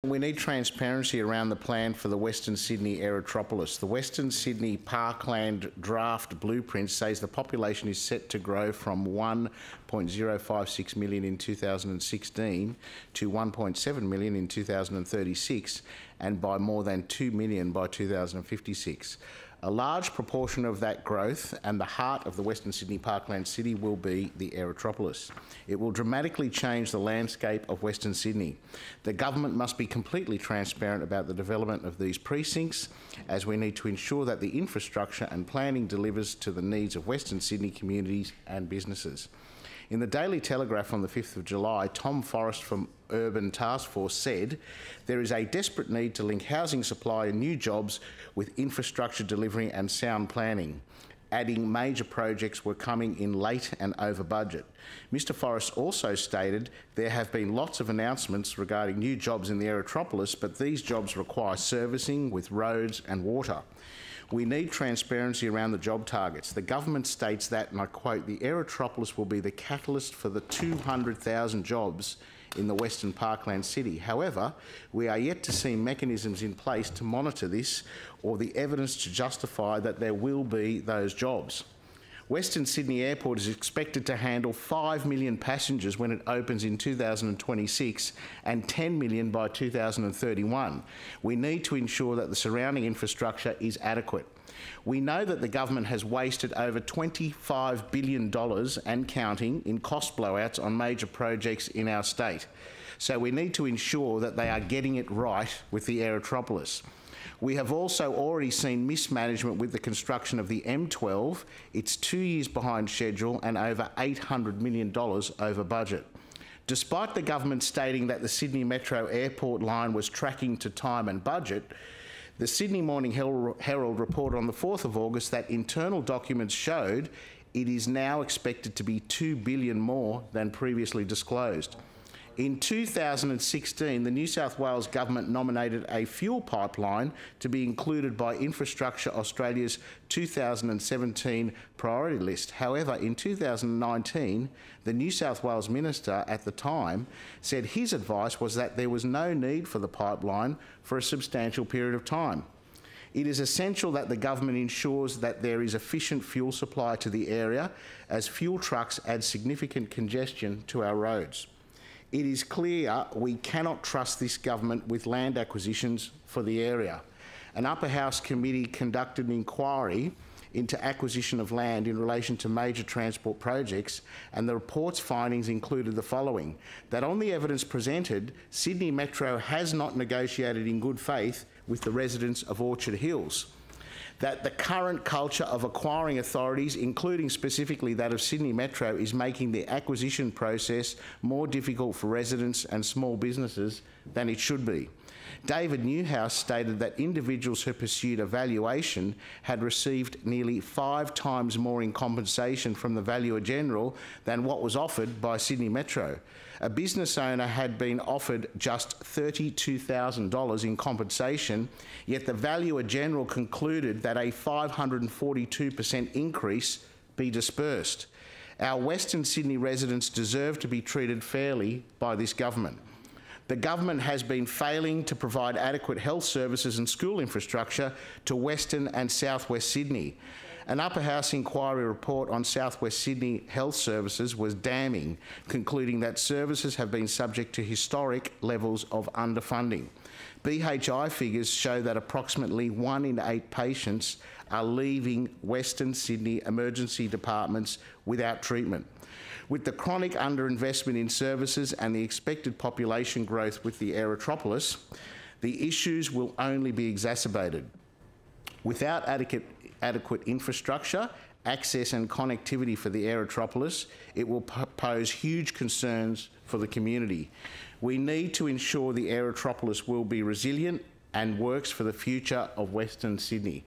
We need transparency around the plan for the Western Sydney Aerotropolis. The Western Sydney Parkland draft blueprint says the population is set to grow from 1.056 million in 2016 to 1.7 million in 2036 and by more than 2 million by 2056. A large proportion of that growth and the heart of the Western Sydney Parkland City will be the Aerotropolis. It will dramatically change the landscape of Western Sydney. The government must be completely transparent about the development of these precincts, as we need to ensure that the infrastructure and planning delivers to the needs of Western Sydney communities and businesses. In the Daily Telegraph on the 5th of July, Tom Forrest from Urban Task Force said, "There is a desperate need to link housing supply and new jobs with infrastructure delivery and sound planning," adding major projects were coming in late and over budget. Mr Forrest also stated there have been lots of announcements regarding new jobs in the Aerotropolis, but these jobs require servicing with roads and water. We need transparency around the job targets. The government states that, and I quote, "The Aerotropolis will be the catalyst for the 200,000 jobs in the Western Parkland City." However, we are yet to see mechanisms in place to monitor this or the evidence to justify that there will be those jobs. Western Sydney Airport is expected to handle 5 million passengers when it opens in 2026 and 10 million by 2031. We need to ensure that the surrounding infrastructure is adequate. We know that the government has wasted over $25 billion and counting in cost blowouts on major projects in our state. So we need to ensure that they are getting it right with the Aerotropolis. We have also already seen mismanagement with the construction of the M12. It's 2 years behind schedule and over $800 million over budget. Despite the government stating that the Sydney Metro Airport line was tracking to time and budget, the Sydney Morning Herald reported on the 4th of August that internal documents showed it is now expected to be $2 billion more than previously disclosed. In 2016, the New South Wales government nominated a fuel pipeline to be included by Infrastructure Australia's 2017 priority list. However, in 2019, the New South Wales minister at the time said his advice was that there was no need for the pipeline for a substantial period of time. It is essential that the government ensures that there is efficient fuel supply to the area, as fuel trucks add significant congestion to our roads. It is clear we cannot trust this government with land acquisitions for the area. An upper house committee conducted an inquiry into acquisition of land in relation to major transport projects, and the report's findings included the following: that on the evidence presented, Sydney Metro has not negotiated in good faith with the residents of Orchard Hills; that the current culture of acquiring authorities, including specifically that of Sydney Metro, is making the acquisition process more difficult for residents and small businesses than it should be. David Newhouse stated that individuals who pursued a valuation had received nearly 5 times more in compensation from the Valuer General than what was offered by Sydney Metro. A business owner had been offered just $32,000 in compensation, yet the Valuer General concluded that a 542% increase be dispersed. Our Western Sydney residents deserve to be treated fairly by this government. The government has been failing to provide adequate health services and school infrastructure to Western and South West Sydney. An upper house inquiry report on South West Sydney health services was damning, concluding that services have been subject to historic levels of underfunding. BHI figures show that approximately 1 in 8 patients are leaving Western Sydney emergency departments without treatment. With the chronic underinvestment in services and the expected population growth with the Aerotropolis, the issues will only be exacerbated. Without adequate infrastructure, access and connectivity for the Aerotropolis, it will pose huge concerns for the community. We need to ensure the Aerotropolis will be resilient and works for the future of Western Sydney.